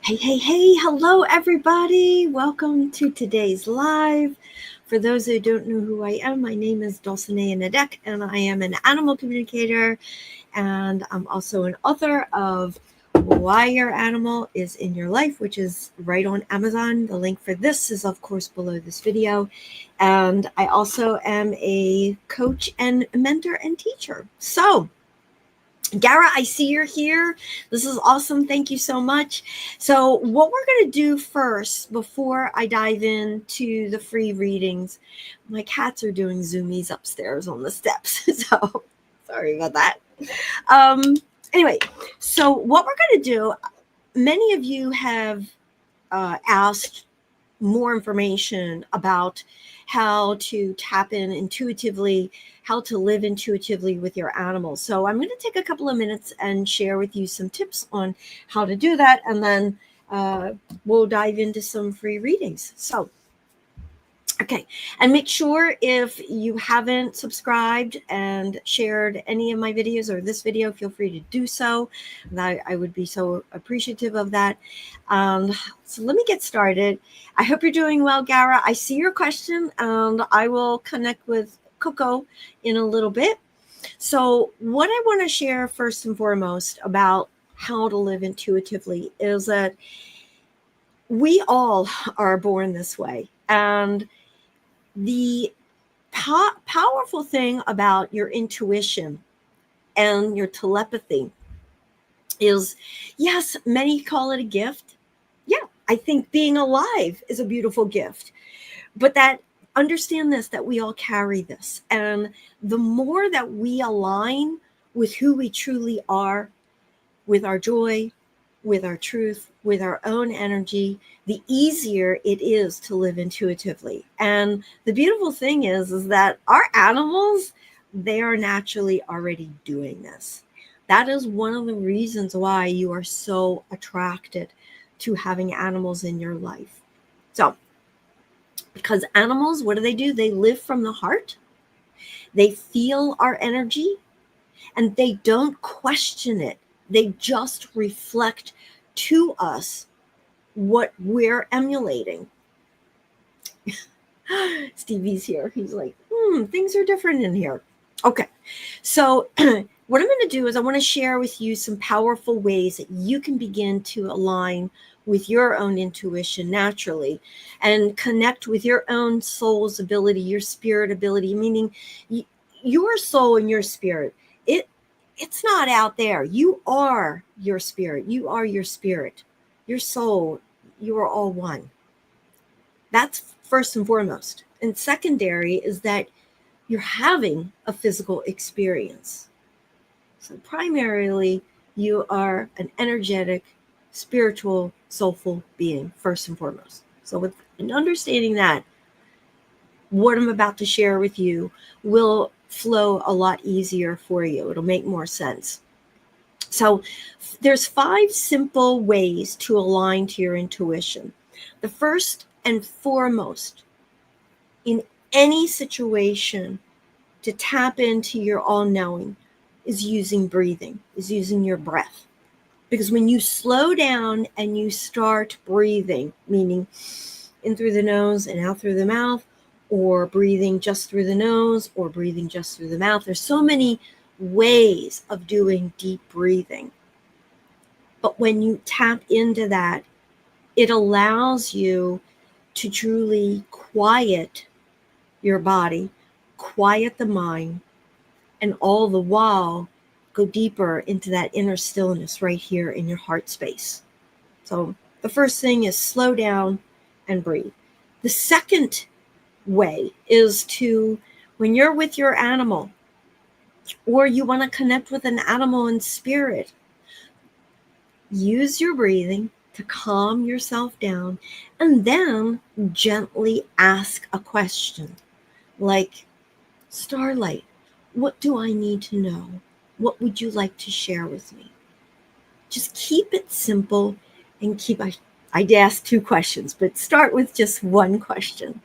Hey, hello everybody. Welcome to today's live. For those who don't know who I am, my name is Dulsanea, and I am an animal communicator, and I'm also an author of Why Your Animal is in Your Life, which is right on Amazon. The link for this is, of course, below this video. And I also am a coach and mentor and teacher. So, Gara, I see you're here. This is awesome. Thank you so much. So what we're going to do first, before I dive into the free readings, my cats are doing zoomies upstairs on the steps. So sorry about that. Anyway, so what we're going to do, many of you have asked more information about how to tap in intuitively, how to live intuitively with your animals. So I'm going to take a couple of minutes and share with you some tips on how to do that, and then we'll dive into some free readings. So, okay, and make sure if you haven't subscribed and shared any of my videos or this video, feel free to do so. I would be so appreciative of that. So let me get started. I hope you're doing well, Gara. I see your question, and I will connect with Coco in a little bit. So what I want to share first and foremost about how to live intuitively is that we all are born this way. And the powerful thing about your intuition and your telepathy is, yes, many call it a gift. Yeah, I think being alive is a beautiful gift. But that, understand this, that we all carry this. And the more that we align with who we truly are, with our joy, with our truth, with our own energy, the easier it is to live intuitively. And the beautiful thing is that our animals, they are naturally already doing this. That is one of the reasons why you are so attracted to having animals in your life. So, because animals, what do? They live from the heart. They feel our energy, and they don't question it. They just reflect to us what we're emulating. Stevie's here. He's like, things are different in here. Okay. So what I'm going to do is I want to share with you some powerful ways that you can begin to align with your own intuition naturally and connect with your own soul's ability, your spirit ability, meaning your soul and your spirit. It's not out there. You are your spirit. You are your spirit. Your soul, you are all one. That's first and foremost. And secondary is that you're having a physical experience. So primarily, you are an energetic, spiritual, soulful being, first and foremost. So with understanding that, what I'm about to share with you will flow a lot easier for you. It'll make more sense. So there's 5 simple ways to align to your intuition. The first and foremost, in any situation, to tap into your all-knowing is using breathing, is using your breath. Because when you slow down and you start breathing, meaning in through the nose and out through the mouth, or breathing just through the nose or breathing just through the mouth, there's so many ways of doing deep breathing. But when you tap into that, it allows you to truly quiet your body, quiet the mind, and all the while go deeper into that inner stillness right here in your heart space. So the first thing is slow down and breathe. The second way is to, when you're with your animal or you want to connect with an animal in spirit, use your breathing to calm yourself down and then gently ask a question like, Starlight, what do I need to know? What would you like to share with me? Just keep it simple and I'd ask 2 questions, but start with just one question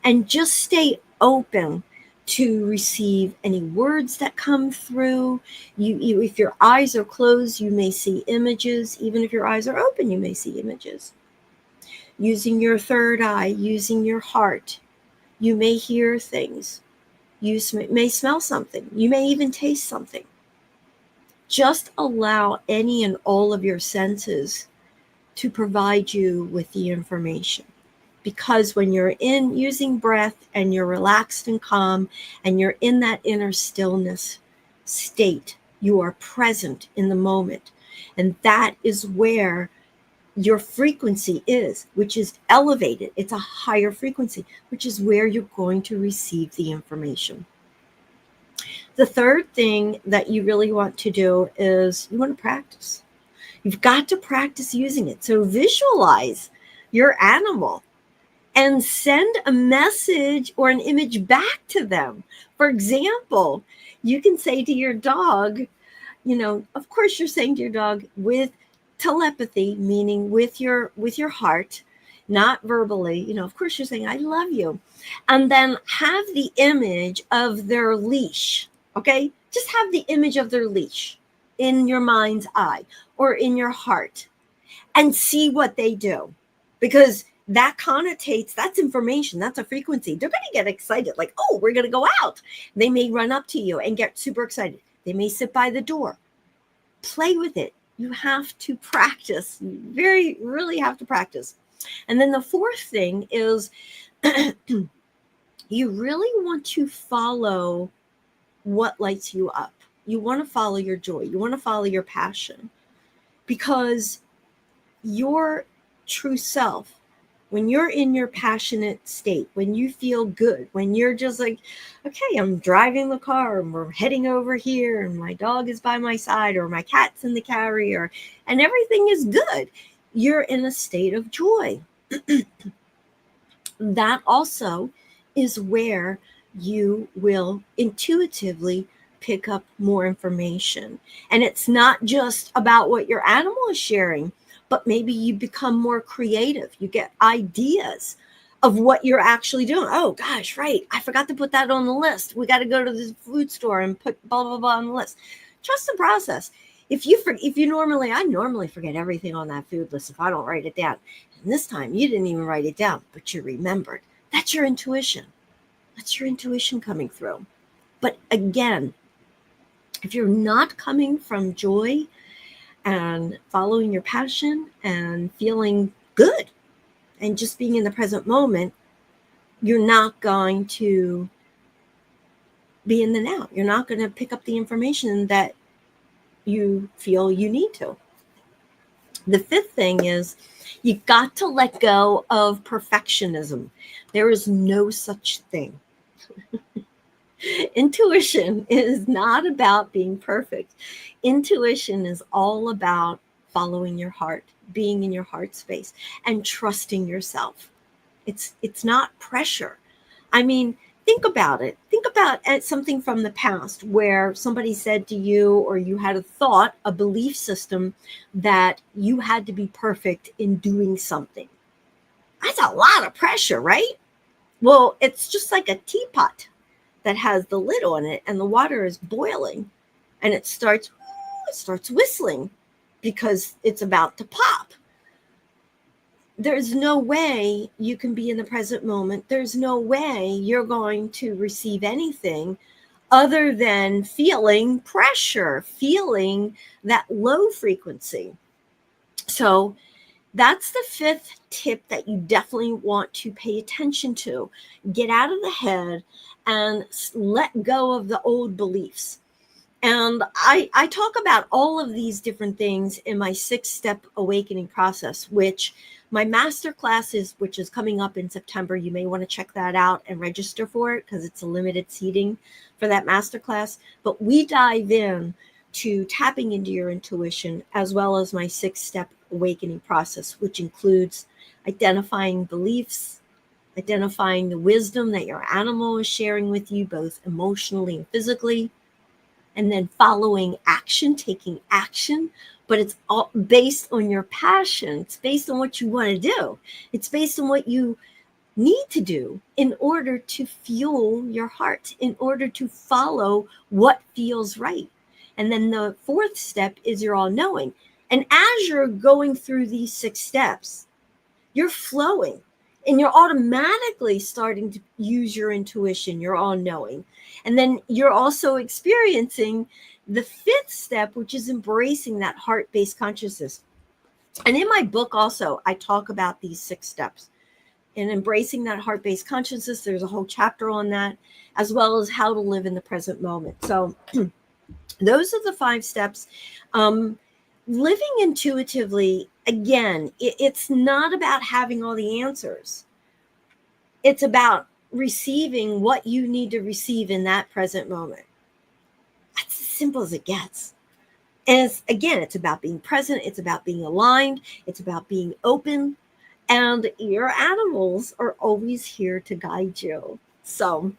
and just stay open to receive any words that come through. If your eyes are closed, you may see images. Even if your eyes are open, you may see images. Using your third eye, using your heart, you may hear things. You may smell something. You may even taste something. Just allow any and all of your senses to provide you with the information. Because when you're in using breath and you're relaxed and calm and you're in that inner stillness state, you are present in the moment. And that is where your frequency is, which is elevated. It's a higher frequency, which is where you're going to receive the information. The third thing that you really want to do is you want to practice. You've got to practice using it. So visualize your animal and send a message or an image back to them. For example, you can say to your dog, of course you're saying to your dog with telepathy, meaning with your heart, not verbally. Of course you're saying, I love you. And then have the image of their leash, okay? Just have the image of their leash in your mind's eye or in your heart and see what they do. Because that connotates, that's information, that's a frequency. They're going to get excited, like, oh, we're going to go out. They may run up to you and get super excited. They may sit by the door. Play with it. You have to practice. You really have to practice. And then the fourth thing is you really want to follow what lights you up. You want to follow your joy. You want to follow your passion. Because your true self, when you're in your passionate state, when you feel good, when you're just like, okay, I'm driving the car and we're heading over here and my dog is by my side or my cat's in the carrier and everything is good, you're in a state of joy. That also is where you will intuitively pick up more information. And it's not just about what your animal is sharing, but maybe you become more creative. You get ideas of what you're actually doing. Oh gosh, right. I forgot to put that on the list. We got to go to the food store and put blah, blah, blah on the list. Trust the process. I normally forget everything on that food list if I don't write it down. And this time you didn't even write it down, but you remembered. That's your intuition. That's your intuition coming through. But again, if you're not coming from joy and following your passion and feeling good and just being in the present moment, you're not going to be in the now. You're not going to pick up the information that you feel you need to. The fifth thing is you've got to let go of perfectionism. There is no such thing. Intuition is not about being perfect. Intuition is all about following your heart, being in your heart space, and trusting yourself. It's not pressure. I mean, think about it. Think about something from the past where somebody said to you, or you had a thought, a belief system that you had to be perfect in doing something. That's a lot of pressure, right? Well, it's just like a teapot that has the lid on it and the water is boiling and it starts whistling because it's about to pop. There's no way you can be in the present moment. There's no way you're going to receive anything other than feeling pressure, feeling that low frequency. So that's the fifth tip that you definitely want to pay attention to. Get out of the head and let go of the old beliefs. And I talk about all of these different things in my 6-step awakening process, which my master classes, which is coming up in September. You may want to check that out and register for it because it's a limited seating for that master class. But we dive in to tapping into your intuition, as well as my 6-step awakening process, which includes identifying beliefs, identifying the wisdom that your animal is sharing with you, both emotionally and physically, and then following action, taking action. But it's all based on your passion. It's based on what you want to do. It's based on what you need to do in order to fuel your heart, in order to follow what feels right. And then the fourth step is your all knowing. And as you're going through these 6 steps, you're flowing and you're automatically starting to use your intuition, your all knowing. And then you're also experiencing the 5th step, which is embracing that heart based consciousness. And in my book, also, I talk about these 6 steps and embracing that heart based consciousness. There's a whole chapter on that, as well as how to live in the present moment. So, those are the 5 steps. Living intuitively, again, it's not about having all the answers. It's about receiving what you need to receive in that present moment. That's as simple as it gets. And it's about being present. It's about being aligned. It's about being open. And your animals are always here to guide you. So,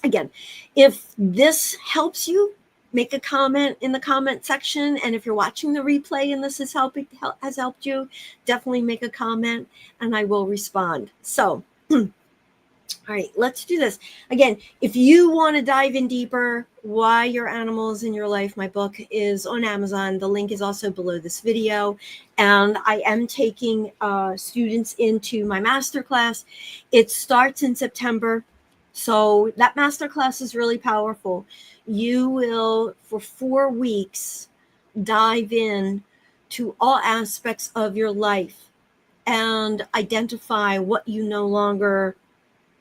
again, if this helps you, make a comment in the comment section. And if you're watching the replay and this has helped you, definitely make a comment and I will respond. So, all right, let's do this. Again, if you want to dive in deeper, Why Your Animals in Your Life, my book is on Amazon. The link is also below this video. And I am taking students into my masterclass. It starts in September. So that masterclass is really powerful. You will, for 4 weeks, dive in to all aspects of your life and identify what you no longer,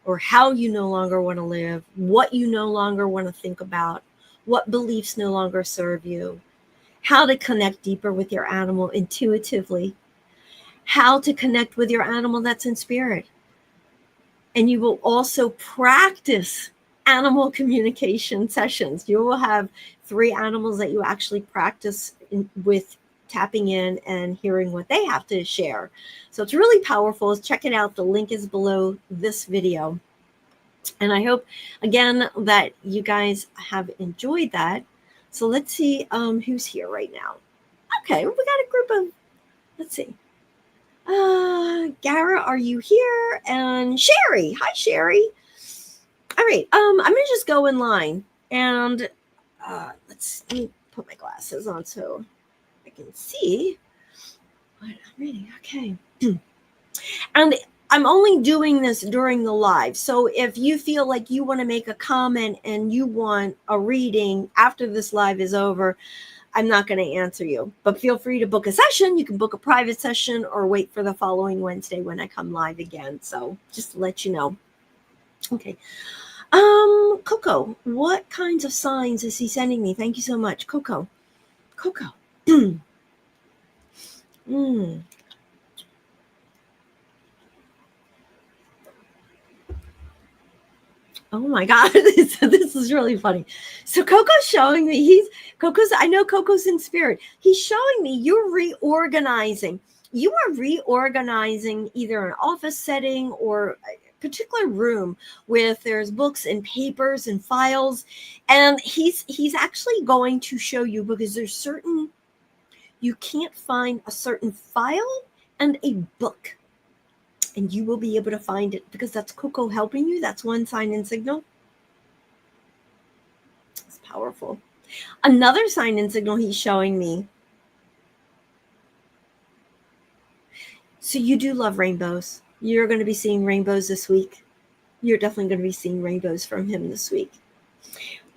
or how you no longer want to live, what you no longer want to think about, what beliefs no longer serve you, how to connect deeper with your animal intuitively, how to connect with your animal that's in spirit. And you will also practice animal communication sessions. You will have 3 animals that you actually practice with, tapping in and hearing what they have to share. So it's really powerful. Check it out. The link is below this video. And I hope, again, that you guys have enjoyed that. So let's see who's here right now. Okay, we got a group of, let's see. Gara, are you here? And Sherry. Hi, Sherry. All right. I'm going to just go in line. And let me put my glasses on so I can see what I'm reading. Okay. And I'm only doing this during the live. So if you feel like you want to make a comment and you want a reading after this live is over, I'm not going to answer you. But feel free to book a session. You can book a private session or wait for the following Wednesday when I come live again. So just to let you know. Okay. Coco, what kinds of signs is he sending me? Thank you so much. Coco. Oh my God, this is really funny. So Coco's showing me, I know Coco's in spirit. He's showing me you're reorganizing. You are reorganizing either an office setting or a particular room with there's books and papers and files. And he's actually going to show you, because there's you can't find a certain file and a book. And you will be able to find it because that's Coco helping you. That's one sign and signal. It's powerful. Another sign and signal he's showing me. So you do love rainbows. You're going to be seeing rainbows this week. You're definitely going to be seeing rainbows from him this week.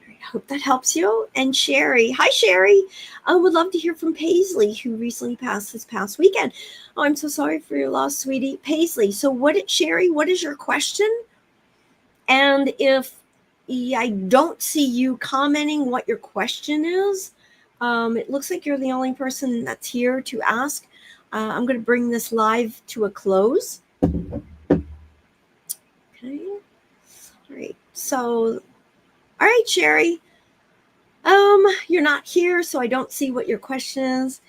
I hope that helps you. And Sherry. Hi, Sherry. I would love to hear from Paisley, who recently passed this past weekend. Oh, I'm so sorry for your loss, sweetie. Paisley. So Sherry, what is your question? And if I don't see you commenting what your question is, it looks like you're the only person that's here to ask. I'm going to bring this live to a close. Okay. All right. So, all right, Sherry. You're not here, so I don't see what your question is.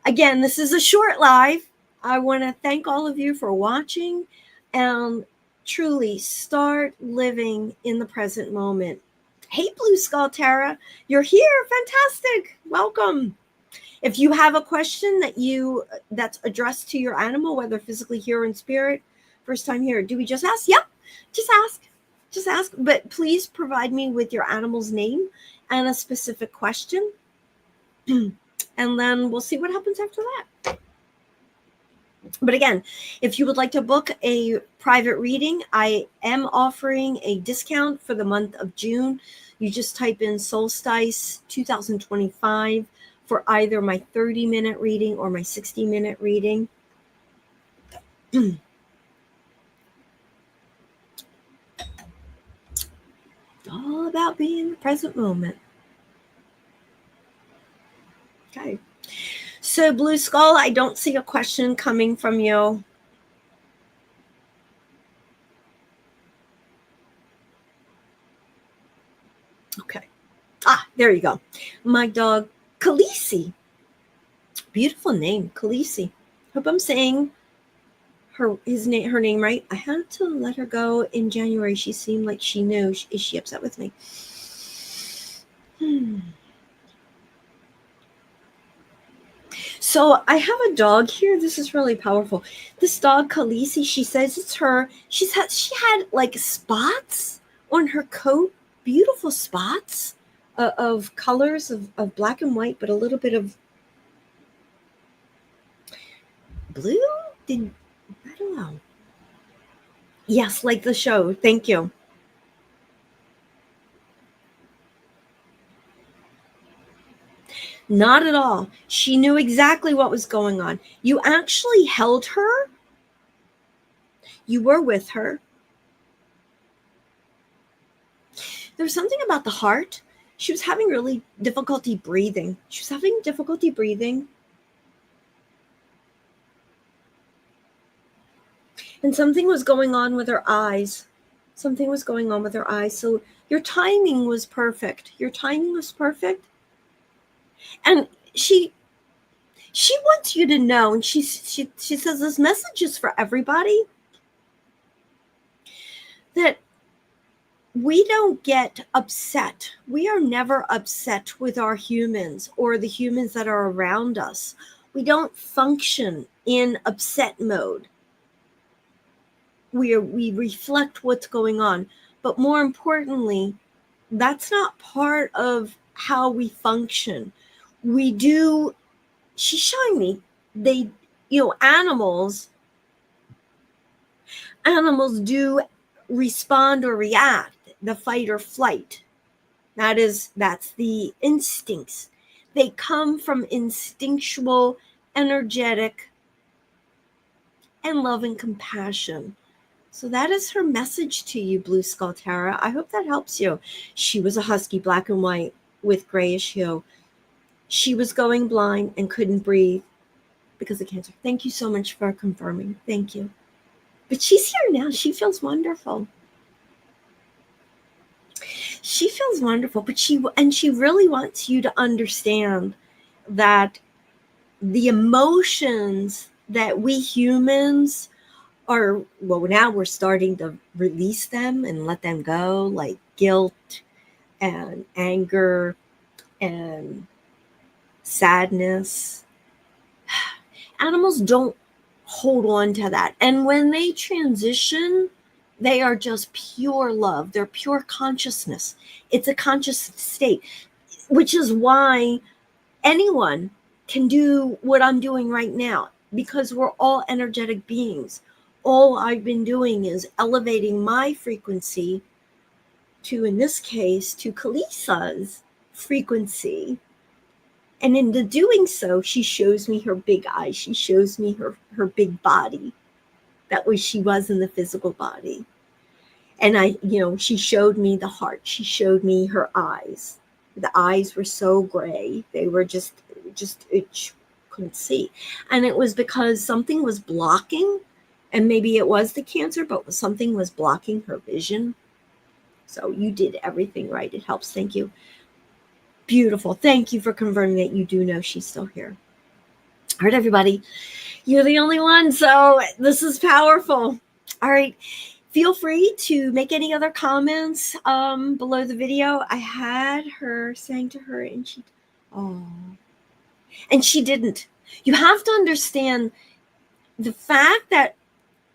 Again, this is a short live. I want to thank all of you for watching and truly start living in the present moment. Hey, Blue Skull Tara, you're here. Fantastic. Welcome. If you have a question that's addressed to your animal, whether physically here or in spirit, First time here. Do we just ask? Yep. Just ask. Just ask. But please provide me with your animal's name and a specific question. And then we'll see what happens after that. But again, if you would like to book a private reading, I am offering a discount for the month of June. You just type in Solstice 2025 for either my 30-minute reading or my 60-minute reading. All about being in the present moment. Okay. So, Blue Skull, I don't see a question coming from you. Okay. There you go. My dog, Khaleesi. Beautiful name, Khaleesi. Hope I'm saying her name right. I had to let her go in January. She seemed like she knew. Is she upset with me? So I have a dog here. This is really powerful. This dog, Khaleesi, she says it's her. She had like spots on her coat, beautiful spots of colors of black and white, but a little bit of blue. I don't know. Yes, like the show. Thank you. Not at all. She knew exactly what was going on. You actually held her. You were with her. There's something about the heart. She was having really difficulty breathing. And something was going on with her eyes. So your timing was perfect. And she wants you to know, and she says this message is for everybody, that we don't get upset. We are never upset with our humans or the humans that are around us. We don't function in upset mode. We reflect what's going on. But more importantly, that's not part of how we function. We do, she's showing me, animals do respond or react, the fight or flight. That's the instincts. They come from instinctual, energetic, and love and compassion. So that is her message to you, Blue Skull Tara. I hope that helps you. She was a husky, black and white, with grayish hue. She was going blind and couldn't breathe because of cancer. Thank you so much for confirming. Thank you. But she's here now. She feels wonderful. But she really wants you to understand that the emotions that we humans are, well, now we're starting to release them and let them go, like guilt and anger and sadness. Animals don't hold on to that. And when they transition, they are just pure love. They're pure consciousness. It's a conscious state, which is why anyone can do what I'm doing right now, because we're all energetic beings. All I've been doing is elevating my frequency to, in this case, to Khaleesi's frequency. And in the doing so, she shows me her big eyes. She shows me her big body. That was she was in the physical body. And she showed me the heart. She showed me her eyes. The eyes were so gray. They were just couldn't see. And it was because something was blocking, and maybe it was the cancer, but something was blocking her vision. So you did everything right. It helps. Thank you. Beautiful. Thank you for confirming that you do know she's still here. All right, everybody. You're the only one, so this is powerful. All right. Feel free to make any other comments below the video. I had her saying to her, and she didn't. You have to understand the fact that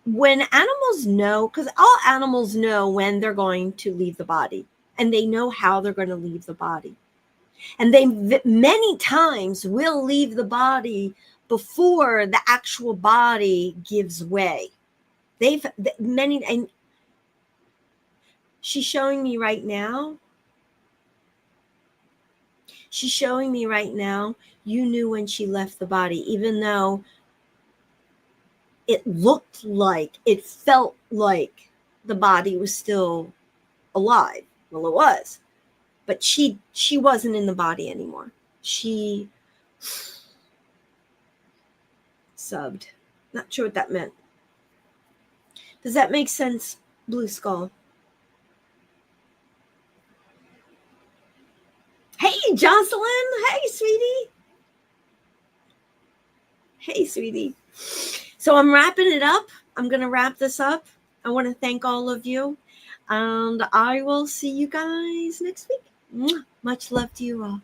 when animals know, because all animals know when they're going to leave the body, and they know how they're going to leave the body. And they many times will leave the body before the actual body gives way. They've many, and she's showing me right now. She's showing me right now, you knew when she left the body, even though it looked like, it felt like the body was still alive. Well, it was, but she wasn't in the body anymore. She subbed. Not sure what that meant. Does that make sense, Blue Skull? Hey, Jocelyn. Hey, sweetie. Hey, sweetie. So I'm wrapping it up. I'm going to wrap this up. I want to thank all of you. And I will see you guys next week. Much love to you all.